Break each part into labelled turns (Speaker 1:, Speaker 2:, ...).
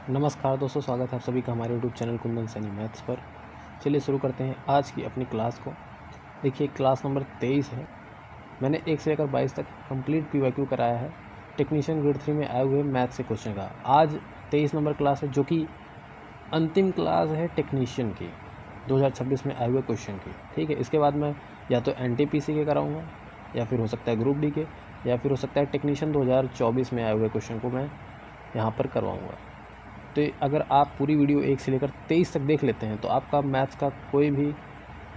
Speaker 1: नमस्कार दोस्तों, स्वागत है आप सभी का हमारे YouTube channel Kundan Saini maths पर। चलिए शुरू करते हैं आज की अपनी क्लास को। देखिए क्लास नंबर 23 है। मैंने 1 से लेकर 22 तक कंप्लीट PYQ कराया है टेक्नीशियन ग्रेड 3 में आए हुए मैथ्स के क्वेश्चन का। आज 23 नंबर क्लास है जो कि अंतिम क्लास है टेक्नीशियन की 2026 में आए हुए क्वेश्चन की। ठीक है, इसके बाद मैं या तो NTPC के कराऊँगा या फिर हो सकता है ग्रुप डी के या फिर हो सकता है टेक्नीशियन 2024 में आए हुए क्वेश्चन को मैं यहाँ पर करवाऊँगा। तो अगर आप पूरी वीडियो 1 से लेकर 23 तक देख लेते हैं तो आपका मैथ्स का कोई भी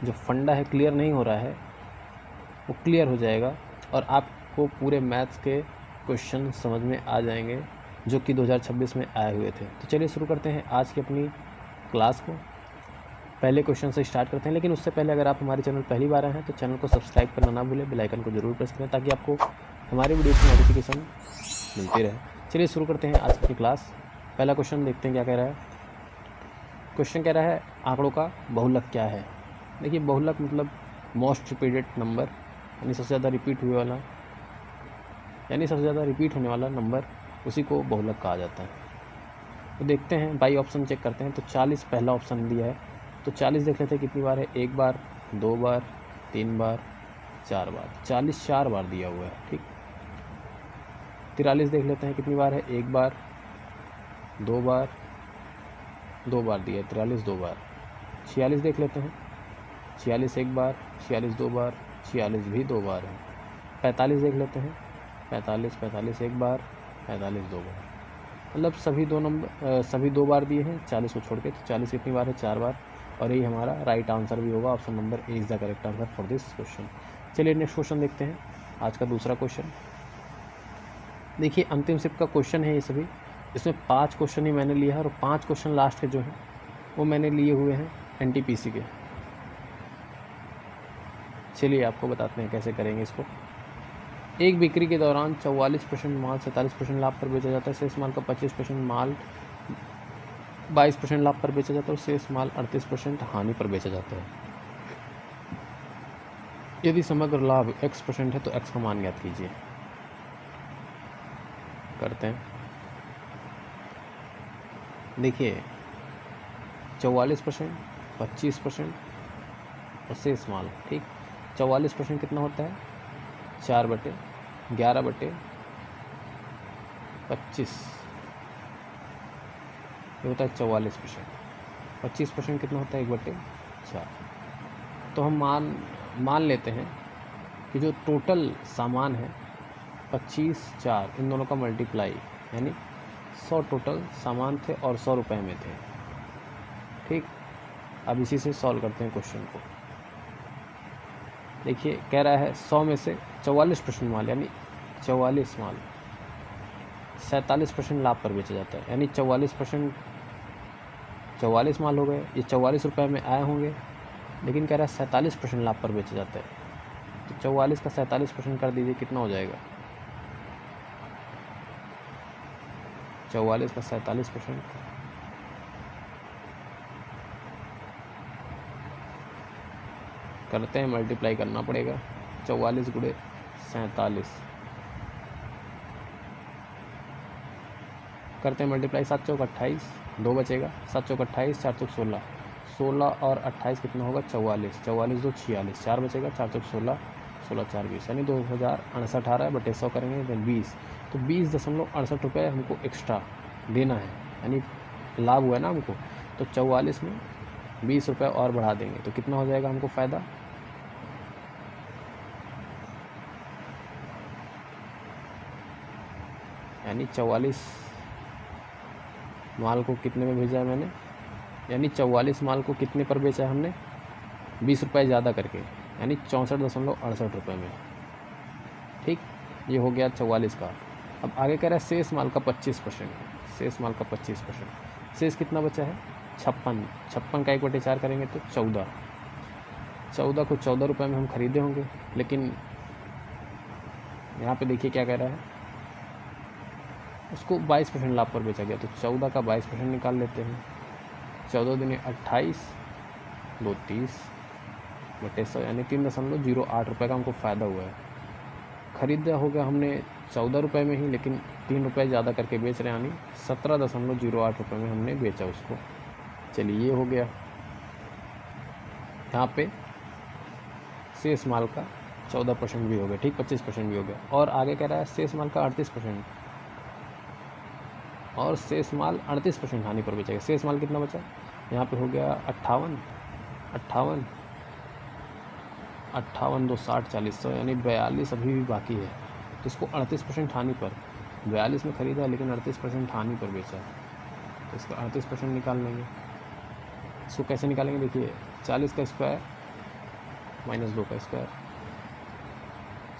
Speaker 1: जो फंडा है क्लियर नहीं हो रहा है वो क्लियर हो जाएगा और आपको पूरे मैथ्स के क्वेश्चन समझ में आ जाएंगे जो कि 2026 में आए हुए थे। तो चलिए शुरू करते हैं आज की अपनी क्लास को। पहले क्वेश्चन से स्टार्ट करते हैं, लेकिन उससे पहले अगर आप हमारे चैनल पहली बार आए हैं तो चैनल को सब्सक्राइब करना ना भूलें, बेल आइकन को जरूर प्रेस करें ताकि आपको हमारी वीडियो की नोटिफिकेशन मिलती रहे। चलिए शुरू करते हैं आज की क्लास। पहला क्वेश्चन देखते हैं क्या कह रहा है। क्वेश्चन कह रहा है आंकड़ों का बहुलक क्या है। देखिए बहुलक मतलब मोस्ट रिपीटेड नंबर, यानी सबसे ज़्यादा रिपीट हुए वाला, यानी सबसे ज़्यादा रिपीट होने वाला नंबर, उसी को बहुलक कहा जाता है। तो देखते हैं, बाई ऑप्शन चेक करते हैं। तो 40 पहला ऑप्शन दिया है, तो 40 देख लेते हैं कितनी बार है। 1 बार, 2 बार, 3 बार, 4 बार। 40 4 बार दिया हुआ है। ठीक। 43 देख लेते हैं कितनी बार है। 1 बार, 2 बार, 2 बार दिया है 43 2 बार। 46 देख लेते हैं। 46 1 बार, 46 2 बार, 46 भी 2 बार है। 45 देख लेते हैं। 45 1 बार, 45 2 बार। मतलब सभी 2 बार दिए हैं 40 को छोड़ के। तो 40 कितनी बार है, 4 बार। और यही हमारा राइट आंसर भी होगा। Option number A is the correct answer for this question. चलिए नेक्स्ट क्वेश्चन देखते हैं, आज का दूसरा क्वेश्चन। देखिए अंतिम शिफ्ट का क्वेश्चन है ये सभी। इसमें 5 क्वेश्चन ही मैंने लिया है और 5 क्वेश्चन लास्ट के जो हैं वो मैंने लिए हुए हैं NTPC के। चलिए आपको बताते हैं कैसे करेंगे इसको। एक बिक्री के दौरान 44% माल 47% लाभ पर बेचा जाता है। शेष माल का 25% माल 22% लाभ पर बेचा जाता है और शेष माल 38% हानि पर बेचा जाता है। यदि समग्र लाभ X% है तो X का मान ज्ञात कीजिए। करते हैं। देखिए 44%, 25% और शेष माल। ठीक। 44% कितना होता है, 4/11/25 ये होता है 44%। 25% कितना होता है, 1/4। तो हम मान लेते हैं कि जो टोटल सामान है 25 4 इन दोनों का मल्टीप्लाई, यानी 100 टोटल सामान थे और 100 रुपये में थे। ठीक। अब इसी से सॉल्व करते हैं क्वेश्चन को। देखिए कह रहा है 100 में से 44% माल, यानी 44 माल 47% लाभ पर बेचा जाता है, यानी 44% 44 माल हो गए। ये 44 रुपये में आए होंगे, लेकिन कह रहा है 47% लाभ पर बेचा जाता है। तो 44 का 47% कर दीजिए, कितना हो जाएगा। 44 का 47% करते हैं, मल्टीप्लाई करना पड़ेगा। 44 गुणे 47 करते हैं मल्टीप्लाई। 7 चौक 28, 2 बचेगा। 7 चौक 28, 4 चौक 16, 16 और 28 कितना होगा, 44, 44 2 46, 4 बचेगा। 4 चौक 16, 16 4 20, यानी 2068 आ रहा है। बटे 100 करेंगे देन 20, तो 20.68 रुपये हमको एक्स्ट्रा देना है, यानी लाभ हुआ है ना हमको। तो 44 में 20 रुपये और बढ़ा देंगे तो कितना हो जाएगा हमको फ़ायदा। यानी 44 माल को कितने में भेजा है मैंने, यानी 44 माल को कितने पर बेचा है हमने, 20 रुपये ज़्यादा करके, यानी 64.68 रुपये में। ठीक। ये हो गया 44 का। अब आगे कह रहा है शेष माल का 25%। शेष माल का 25%, शेष कितना बचा है, 56। 56 का 1/4 करेंगे तो 14। 14 को 14 रुपये में हम खरीदे होंगे, लेकिन यहाँ पे देखिए क्या कह रहा है, उसको 22% लाभ पर बेचा गया। तो 14 का 22% निकाल लेते हैं। 14 दूनी 28, 2 30 बटे 100, यानी 3.08 रुपये का हमको फ़ायदा हुआ है। ख़रीदा हो गया हमने ₹14 में ही, लेकिन 3 रुपये ज़्यादा करके बेच रहे हैं, यानी 17.08 रुपये में हमने बेचा उसको। चलिए ये हो गया। यहाँ पे शेष माल का 14% भी हो गया, ठीक 25% भी हो गया। और आगे कह रहा है शेष माल का 38%, और शेष माल 38% हानि पर बेचेगा। शेष माल कितना बचा? यहाँ पे हो गया 58, 2 60 40 100, यानी 42 अभी भी बाकी है। तो इसको 38% हानि पर, 42 में ख़रीदा है लेकिन 38% हानि पर बेचा है, तो इसको 38% निकाल लेंगे। इसको कैसे निकालेंगे? देखिए 40 का स्क्वायर माइनस 2 का स्क्वायर,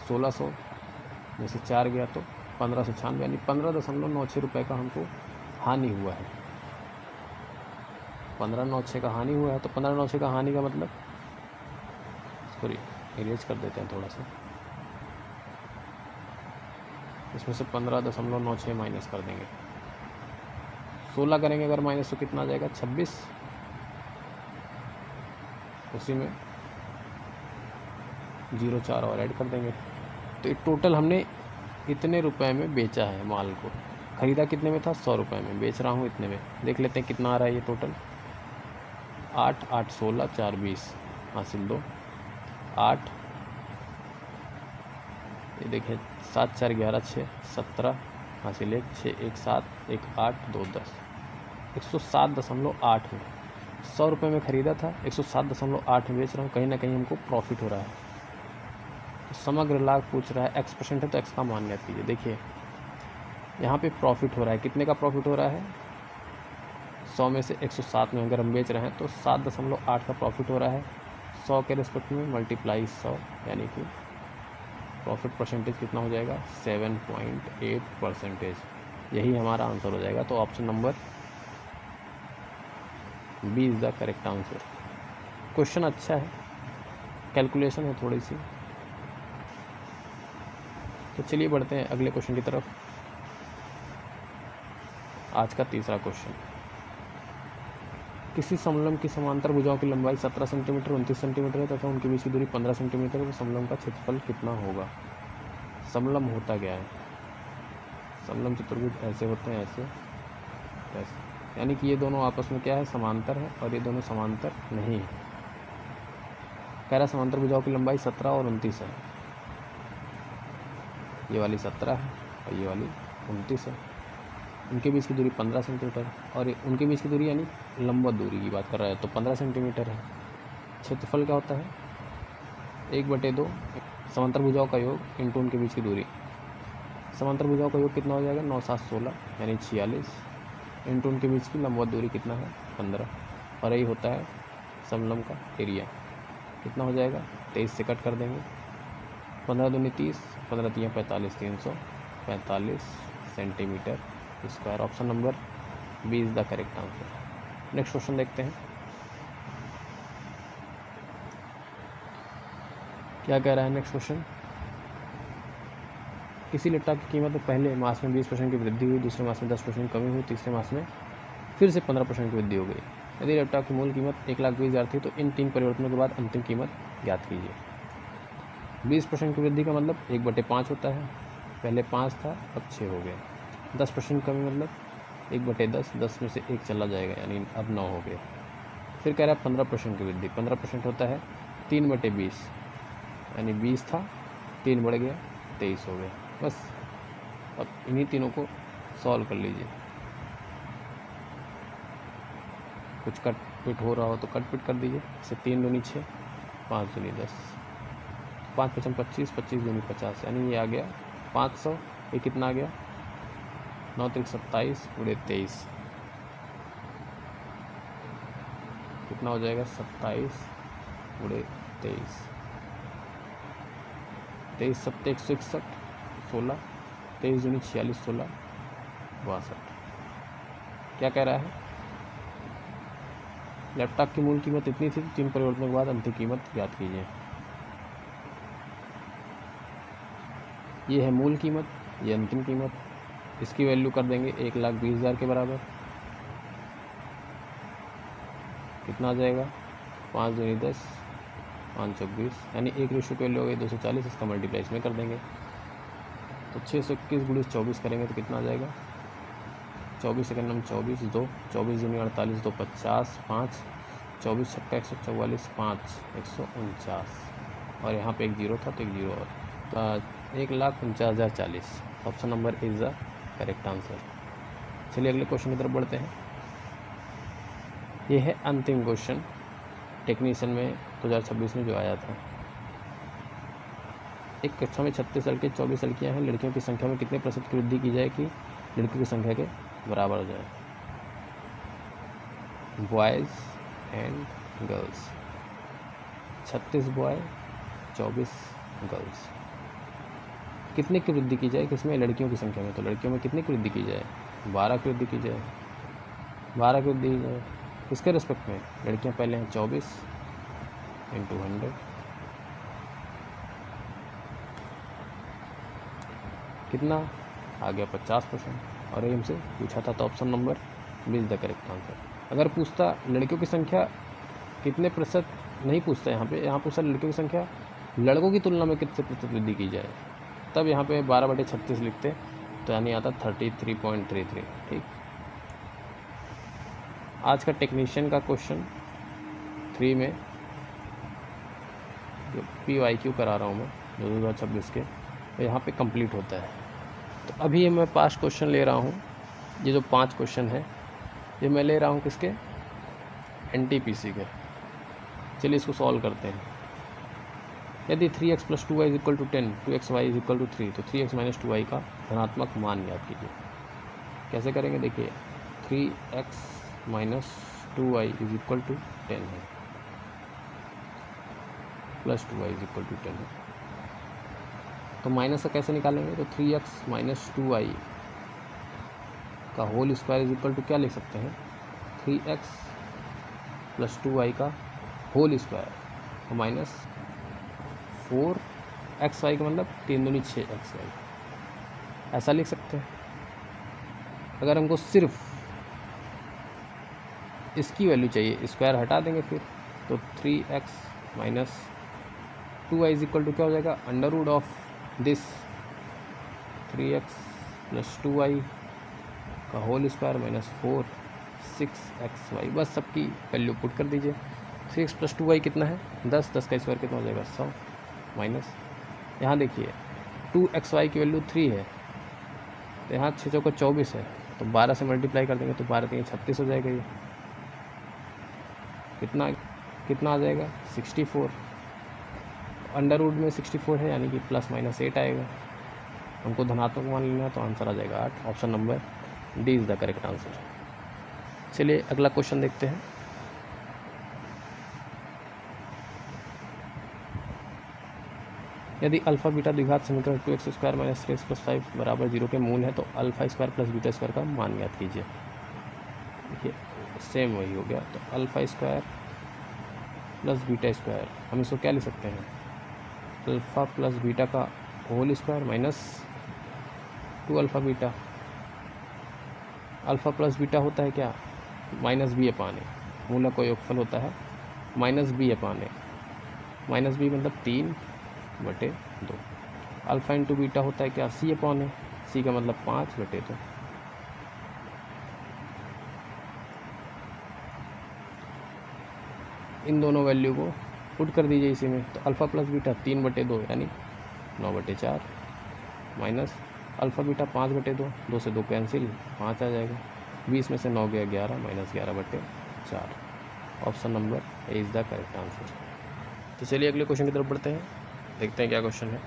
Speaker 1: 1600 में से 4 गया तो 1596, यानी 15.96 रुपये का हमको हानि हुआ है। 1596 का हानि हुआ है। तो 1596 का हानि का मतलब, इसको इरेज कर देते हैं थोड़ा सा, इसमें से 15.96 माइनस कर देंगे। 16 करेंगे अगर माइनस तो कितना आ जाएगा? 26, उसी में 0.4 और ऐड कर देंगे। तो ये टोटल हमने इतने रुपए में बेचा है माल को। ख़रीदा कितने में था? 100 रुपये में। बेच रहा हूँ इतने में। देख लेते हैं कितना आ रहा है ये टोटल। 8 8 16 4 20 हासिल 2, 8, ये देखें 7 4 11 6 17 हासिल 1, 6 1 7 1 8 2 10, 107.8 में 100 रुपये में ख़रीदा था, 107.8 में बेच रहा हूँ। कहीं ना कहीं हमको प्रॉफिट हो रहा है। तो समग्र लाभ पूछ रहा है, x% है तो x का मान ज्ञात कीजिए। देखिए यहाँ पे प्रॉफिट हो रहा है, कितने का प्रॉफिट हो रहा है? 100 में से 107 में अगर हम बेच रहे हैं तो 7.8 का प्रॉफिट हो रहा है। 100 के रिस्पेक्ट में मल्टीप्लाई 100, यानी कि प्रॉफिट परसेंटेज कितना हो जाएगा? 7.8%। यही हमारा आंसर हो जाएगा। तो option number B is the correct answer. Question अच्छा है, कैलकुलेशन है थोड़ी सी। तो चलिए बढ़ते हैं अगले क्वेश्चन की तरफ। आज का तीसरा क्वेश्चन, किसी समलंब की समांतर भुजाओं की लंबाई 17 सेंटीमीटर 29 सेंटीमीटर है तथा उनके बीच की दूरी 15 सेंटीमीटर है, तो समलंब का क्षेत्रफल कितना होगा? समलंब होता क्या है? समलंब चतुर्भुज ऐसे होते हैं, ऐसे ऐसे, यानी कि ये दोनों आपस में क्या है? समांतर है, और ये दोनों समांतर नहीं है। कह रहा समांतर भुजाओं की लंबाई 17 और 29 है। ये वाली 17 है और ये वाली 29 है। उनके बीच की दूरी 15 सेंटीमीटर, और उनके बीच की दूरी यानी लंबवत दूरी की बात कर रहा है, तो 15 सेंटीमीटर है। क्षेत्रफल क्या होता है? 1/2 समांतर भुजाओं का योग इंटू उनके बीच की दूरी। समांतर भुजाओं का योग कितना हो जाएगा? 9 7 16 यानी 46, इंटू उनके बीच की लंबवत दूरी कितना है? 15, और यही होता है समलंब का एरिया। कितना हो जाएगा? 23 से कट कर देंगे। 15 दूनी 30, 15 3 45, 345 centimetre square. Option number B is the correct answer. Next question देखते हैं क्या कह रहा है। नेक्स्ट क्वेश्चन, किसी लैपटॉप की कीमत में पहले मास में 20% की वृद्धि हुई, दूसरे मास में 10% कमी हुई, तीसरे मास में फिर से 15% की वृद्धि हो गई। यदि लैपटॉप की मूल कीमत 1,20,000 थी तो इन 3 परिवर्तनों के बाद अंतिम कीमत ज्ञात कीजिए। 20% की वृद्धि का मतलब 1/5 होता है। पहले 5 था, अब 6 हो गया। 10% कमी मतलब 1/10, 10 में से 1 चला जाएगा, यानी अब 9 हो गया। फिर कह रहा है 15% की वृद्धि। 15% होता है 3/20, यानी 20 था, 3 बढ़ गया, 23 हो गया। बस अब इन्हीं तीनों को सॉल्व कर लीजिए। कुछ कट पिट हो रहा हो तो कट पिट कर दीजिए। जैसे 3 दूनी 6, 5 दूनी 10, 5 5 25, 25 दूनी 50, यानी ये आ गया 500। ये कितना आ गया? 9 3 27 गुणे 23, कितना हो जाएगा? 27 गुणे 23, 23 7 161, 16, 23 दूनी 46, 16 62। क्या कह रहा है? लैपटॉप की मूल कीमत इतनी थी, 3 परिवर्तनों के बाद अंतिम कीमत ज्ञात कीजिए। ये है मूल कीमत, ये अंतिम कीमत। इसकी वैल्यू कर देंगे 1,20,000 के बराबर। कितना आ जाएगा? 5 दूनी 10, 5 24, यानी 1 रेशो की वैल्यू हो गई 240। इसका मल्टीप्लाई इसमें कर देंगे। तो 621 गुणित 24 करेंगे तो कितना आ जाएगा, 24 सेकंड में 24, 2, 24 दूनी 48, 2 50, 5, 24 छक्का 144, 5 149, और यहाँ पे एक जीरो था तो एक जीरो और, तो 1,49,040। Option number is the correct answer. चलिए अगले क्वेश्चन की तरफ बढ़ते हैं। ये है अंतिम क्वेश्चन टेक्नीशियन में 2026 में जो आया था। एक कक्षा में 36 लड़के 24 लड़कियां हैं, लड़कियों की संख्या में कितने प्रतिशत की वृद्धि की जाए कि लड़कियों की संख्या के बराबर हो जाए। Boys and girls, 36 boy 24 girls, कितने की वृद्धि की जाए किसमें, लड़कियों की संख्या में। तो लड़कियों में कितने की वृद्धि की जाए, 12 की वृद्धि की जाए, 12 की वृद्धि की जाए। किसके रिस्पेक्ट में, लड़कियां पहले हैं 24 इंटू 100, कितना आ गया 50%। और ये हमसे पूछा था तो option number B is the correct answer. अगर पूछता लड़कियों की संख्या कितने प्रतिशत, नहीं पूछता यहाँ पूछता लड़कियों की संख्या लड़कों की तुलना में कितने प्रतिशत वृद्धि की जाए, तब यहाँ पे 12/36 लिखते तो यानी आता 33.33। ठीक, आज का टेक्नीशियन का क्वेश्चन 3 में जो PYQ करा रहा हूँ मैं 2026 के, तो यहाँ पे कंप्लीट होता है। तो अभी मैं 5 क्वेश्चन ले रहा हूँ, ये जो 5 क्वेश्चन है ये मैं ले रहा हूँ किसके, NTPC के। चलिए इसको सॉल्व करते हैं। यदि 3x + 2y = 10, 2xy = 3, तो 3x - 2y का धनात्मक मान ज्ञात कीजिए। कैसे करेंगे, देखिए 3x - 2y = 10 है, प्लस 2y = 10 है, तो माइनस का कैसे निकालेंगे, तो 3x - 2y का होल स्क्वायर = क्या लिख सकते हैं, 3x + 2y का होल स्क्वायर, तो माइनस 4xy का मतलब 3 दूनी 6xy, ऐसा लिख सकते हैं। अगर हमको सिर्फ इसकी वैल्यू चाहिए, स्क्वायर हटा देंगे फिर, तो 3x - 2y = क्या हो जाएगा, under root of this 3x + 2y का होल स्क्वायर माइनस 4 6xy, बस सबकी वैल्यू पुट कर दीजिए। 3x + 2y कितना है, 10, 10 का स्क्वायर कितना हो जाएगा 100, माइनस यहाँ देखिए 2xy की वैल्यू 3 है, तो यहाँ 6 चौका 24 है, तो 12 से मल्टीप्लाई कर देंगे तो 12 3 36 हो जाएगा। ये कितना कितना आ जाएगा 64, अंडर रूट में 64 है यानी कि ±8 आएगा। हमको धनात्मक मान लेना है तो आंसर आ जाएगा 8। Option number D is the correct answer. चलिए अगला क्वेश्चन देखते हैं। यदि अल्फा बीटा द्विघात समीकरण 2x² - 3x + 5 = 0 के मूल है तो α² + β² का मान ज्ञात कीजिए। देखिए सेम वही हो गया, तो α² + β², हम इसको क्या लिख सकते हैं, अल्फ़ा + बीटा का whole square minus 2α beta. Alpha + beta होता है क्या, -b/a, मूलक का योगफल होता है -b/a, -b मतलब 3/2। अल्फ़ा × बीटा होता है क्या, c/a, c का मतलब 5/2। इन दोनों वैल्यू को पुट कर दीजिए इसी में, तो अल्फ़ा + बीटा 3/2 यानी 9/4, माइनस अल्फ़ा बीटा 5/2, 2 से 2 कैंसिल, 5 आ जाएगा, 20 में से 9 गया 11, minus 11/4। Option number A is the correct answer. तो चलिए अगले क्वेश्चन की तरफ बढ़ते हैं, देखते हैं क्या क्वेश्चन है।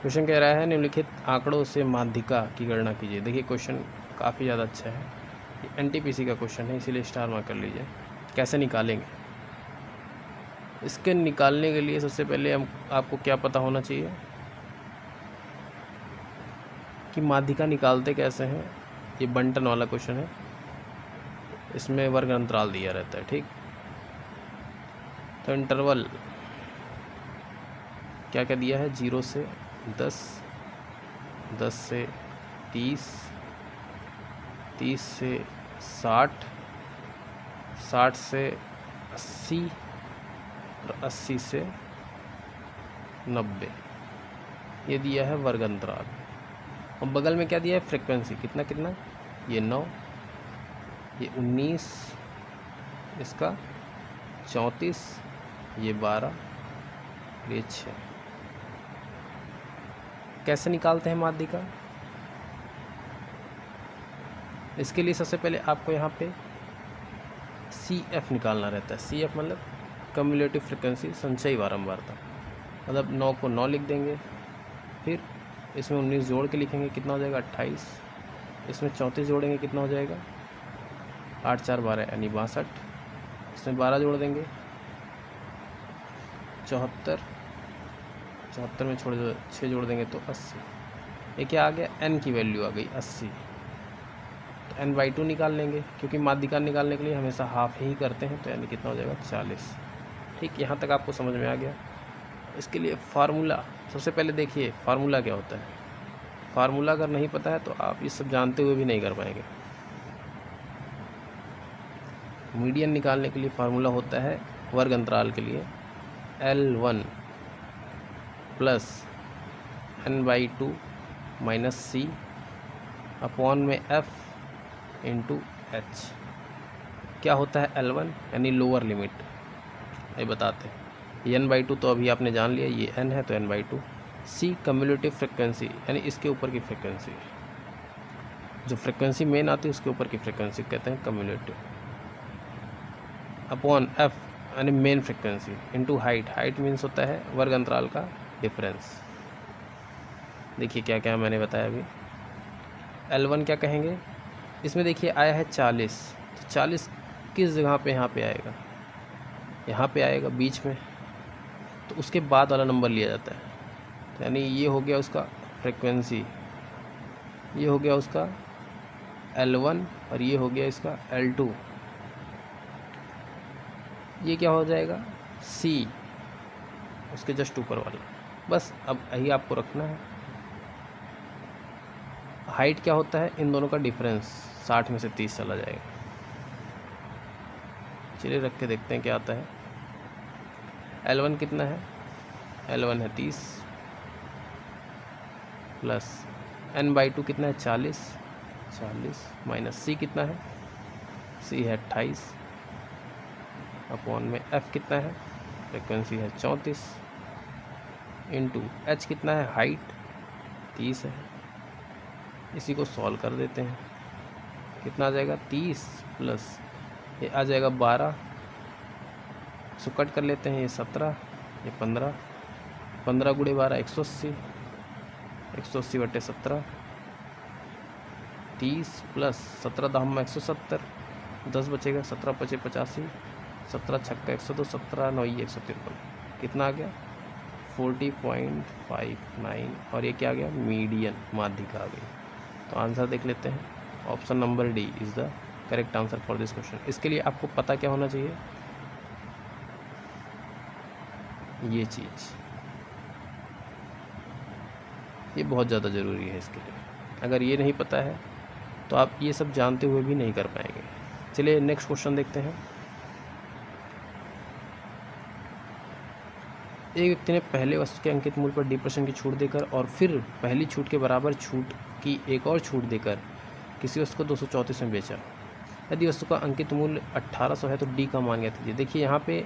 Speaker 1: क्वेश्चन कह रहा है निम्नलिखित आंकड़ों से माध्यिका की गणना कीजिए। देखिए क्वेश्चन काफ़ी ज़्यादा अच्छा है, NTPC का क्वेश्चन है इसीलिए स्टार मार्क कर लीजिए। कैसे निकालेंगे, इसके निकालने के लिए सबसे पहले आपको क्या पता होना चाहिए कि माध्यिका निकालते कैसे हैं। ये बंटन वाला क्वेश्चन है, इसमें वर्ग अंतराल दिया रहता है। ठीक, तो इंटरवल क्या क्या दिया है, 0 से 10, 10 से 30, 30 से 60, 60 से 80 और 80 से 90। ये दिया है वर्ग अंतराल, और बगल में क्या दिया है फ्रिक्वेंसी, कितना कितना, ये 9, ये 19, इसका 34, ये 12, ये 6। कैसे निकालते हैं माध्यिका? इसके लिए सबसे पहले आपको यहाँ पे CF निकालना रहता है। CF मतलब कम्युलेटिव फ्रिक्वेंसी, संचयी बारंबारता। मतलब 9 को 9 लिख देंगे, फिर इसमें 19 जोड़ के लिखेंगे, कितना हो जाएगा 28, इसमें 34 जोड़ेंगे, कितना हो जाएगा 8 4 12 यानी 62, इसमें 12 जोड़ देंगे 74, 74 में 6 जोड़ देंगे तो 80। ये क्या आ गया, n की वैल्यू आ गई 80। तो n/2 निकाल लेंगे, क्योंकि माध्यिका निकालने के लिए हमेशा हाफ ही करते हैं, तो यानी कितना हो जाएगा 40। ठीक, यहाँ तक आपको समझ में आ गया। इसके लिए फार्मूला, सबसे पहले देखिए फार्मूला क्या होता है। फार्मूला अगर नहीं पता है तो आप ये सब जानते हुए भी नहीं कर पाएंगे। मीडियन निकालने के लिए फार्मूला होता है वर्ग अंतराल के लिए L1 plus n/2 minus C upon में F इंटू H। क्या होता है L1 यानी लोअर लिमिट, ये बताते हैं। n/2 तो अभी आपने जान लिया, ये n है तो n/2। C कम्युलेटिव फ्रिक्वेंसी यानी इसके ऊपर की फ्रिक्वेंसी, जो फ्रिक्वेंसी मेन आती है उसके ऊपर की फ्रिक्वेंसी कहते हैं कम्युलेटिव, अपॉन F यानी main frequency into height. Height means होता है वर्ग अंतराल का डिफरेंस। देखिए क्या क्या मैंने बताया अभी। L1 क्या कहेंगे, इसमें देखिए आया है 40, तो 40 किस जगह पे यहाँ पे आएगा, यहाँ पे आएगा बीच में, तो उसके बाद वाला नंबर लिया जाता है। तो यानी ये हो गया उसका फ्रिक्वेंसी, ये हो गया उसका L1 और ये हो गया इसका L2। ये क्या हो जाएगा C, उसके जस्ट ऊपर वाला। बस अब यही आपको रखना है। हाइट क्या होता है, इन दोनों का डिफरेंस, 60 में से 30 चला जाएगा। चलिए रख के देखते हैं क्या आता है। L1 कितना है, L1 है 30 प्लस n/2 कितना है 40 माइनस C कितना है, C है 28 अपॉन में F कितना है, फ्रिक्वेंसी है 34 इंटू H कितना है, हाइट 30 है। इसी को सॉल्व कर देते हैं, कितना आ जाएगा 30 प्लस ये आ जाएगा 12, इसको कट कर लेते हैं, ये 17, ये 15, 15 गुणे 12 180, 180 बटे 17, 30 प्लस 17 दाम में 170, 10 बचेगा, 17 पचे 85, 17 छक्का 102, 17 9 153, कितना आ गया 40.59। और ये क्या आ गया, मीडियन, माध्यिका आ गई। तो आंसर देख लेते हैं, option number D is the correct answer for this question. इसके लिए आपको पता क्या होना चाहिए, ये चीज़, ये बहुत ज़्यादा ज़रूरी है इसके लिए। अगर ये नहीं पता है तो आप ये सब जानते हुए भी नहीं कर पाएंगे। चलिए नेक्स्ट क्वेश्चन देखते हैं। एक व्यक्ति ने पहले वस्तु के अंकित मूल्य पर D% की छूट देकर और फिर पहली छूट के बराबर छूट की एक और छूट देकर किसी वस्तु को 234 में बेचा। यदि वस्तु का अंकित मूल्य 1800 है तो D का मान ज्ञात कीजिए। देखिए यहाँ पे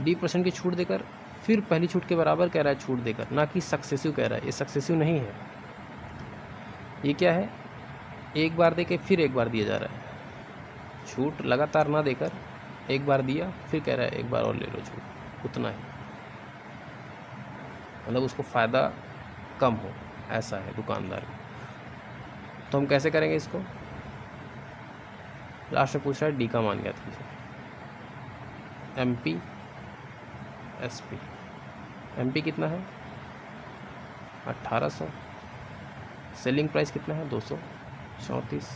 Speaker 1: D% की छूट देकर फिर पहली छूट के बराबर कह रहा है छूट देकर, ना कि सक्सेसिव कह रहा है। ये सक्सेसिव नहीं है, ये क्या है, एक बार दे के फिर एक बार दिया जा रहा है। छूट लगातार ना देकर एक बार दिया फिर कह रहा है एक बार और ले लो छूट, उतना ही, मतलब उसको फ़ायदा कम हो, ऐसा है दुकानदार। तो हम कैसे करेंगे इसको, लास्ट में पूछ रहा है डी का मान ज्ञात कीजिए। MP SP, MP कितना है 1800, सेलिंग प्राइस कितना है 234।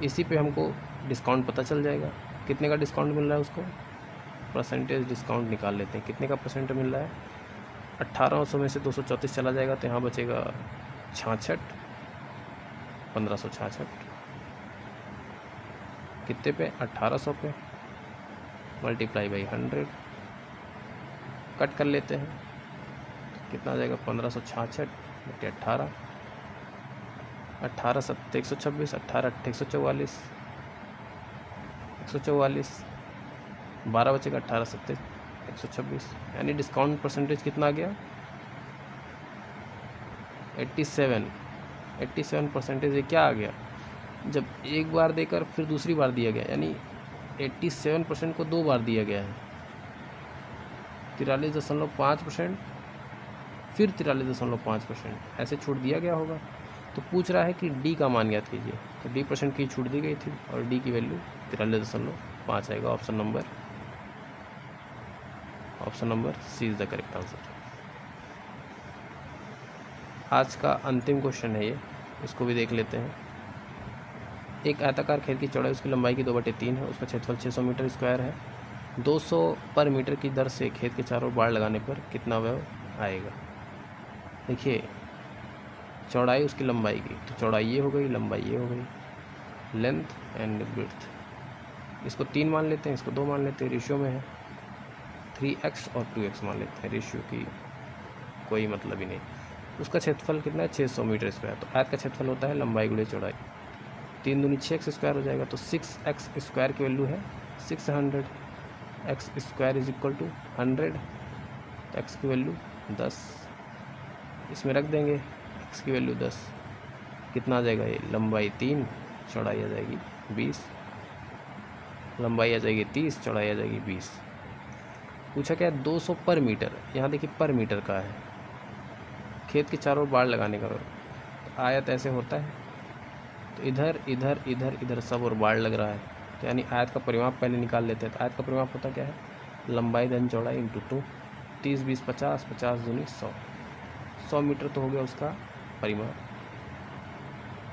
Speaker 1: इसी पे हमको डिस्काउंट पता चल जाएगा, कितने का डिस्काउंट मिल रहा है उसको, परसेंटेज डिस्काउंट निकाल लेते हैं, कितने का परसेंट मिल रहा है। 1800 में से 234 चला जाएगा तो यहाँ बचेगा 66, 1566, कितने पे 1800 पे, मल्टीप्लाई बाई 100, कट कर लेते हैं, कितना आ जाएगा 1566 बटे 18, 18 सत्ते 126, 18 अट्ठे 144, 144, 12 बचेगा, 18 सत्ते 126, यानी डिस्काउंट परसेंटेज कितना आ गया 87%। ये क्या आ गया, जब एक बार देकर फिर दूसरी बार दिया गया, यानी 87% को 2 बार दिया गया है। 43.5%, फिर 43.5% ऐसे छूट दिया गया होगा। तो पूछ रहा है कि डी का मान ज्ञात कीजिए, तो डी % की छूट दी गई थी और डी की वैल्यू 43.5 आएगा। Option number C is the correct answer. आज का अंतिम क्वेश्चन है ये, इसको भी देख लेते हैं। एक आयताकार खेत की चौड़ाई उसकी लंबाई की 2/3 है, उसका क्षेत्रफल 600 मीटर स्क्वायर है। 200 पर मीटर की दर से खेत के चारों बाड़ लगाने पर कितना व्यय आएगा। देखिए चौड़ाई उसकी लंबाई की, तो चौड़ाई ये हो गई, लंबाई ये हो गई, लेंथ एंड विड्थ। इसको 3 मान लेते हैं, इसको 2 मान लेते हैं, रेशियो में है। 3x और 2x मान लेते हैं, रेशियो की कोई मतलब ही नहीं। उसका क्षेत्रफल कितना है 600 मीटर स्क्वायर। तो आयत का क्षेत्रफल होता है लंबाई गुणे चौड़ाई। 3 दूनी 6x स्क्वायर हो जाएगा, तो 6x स्क्वायर की वैल्यू है 600, x square is equal to 100, तो x की वैल्यू 10 इसमें रख देंगे, x की वैल्यू 10, कितना आ जाएगा ये, लंबाई 3, चौड़ाई आ जाएगी 20, लंबाई आ जाएगी 30, चौड़ाई आ जाएगी 20। पूछा क्या है 200 पर मीटर, यहाँ देखिए पर मीटर का है, खेत के चारों बाड़ लगाने का। तो आयत ऐसे होता है, तो इधर इधर इधर इधर सब और बाड़ लग रहा है, तो यानी आयत का परिमाप पहले निकाल लेते हैं। तो आयत का परिमाप होता क्या है, लंबाई धन चौड़ाई इंटू 2, 30 20 50, 50 दूनी 100, 100 मीटर तो हो गया उसका परिमाप।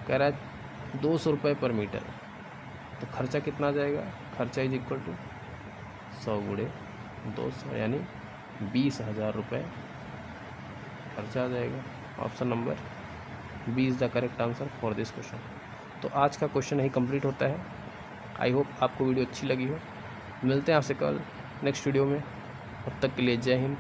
Speaker 1: कह रहा है 200 रुपये पर मीटर, तो खर्चा कितना आ जाएगा, खर्चा इज इक्वल टू 100 गुणे 200, यानी 20,000 रुपये खर्चा आ जाएगा। Option number B is the correct answer for this question. तो आज का क्वेश्चन यही कंप्लीट होता है। आई होप आपको वीडियो अच्छी लगी हो। मिलते हैं आपसे कल नेक्स्ट वीडियो में, तब तक के लिए जय हिंद।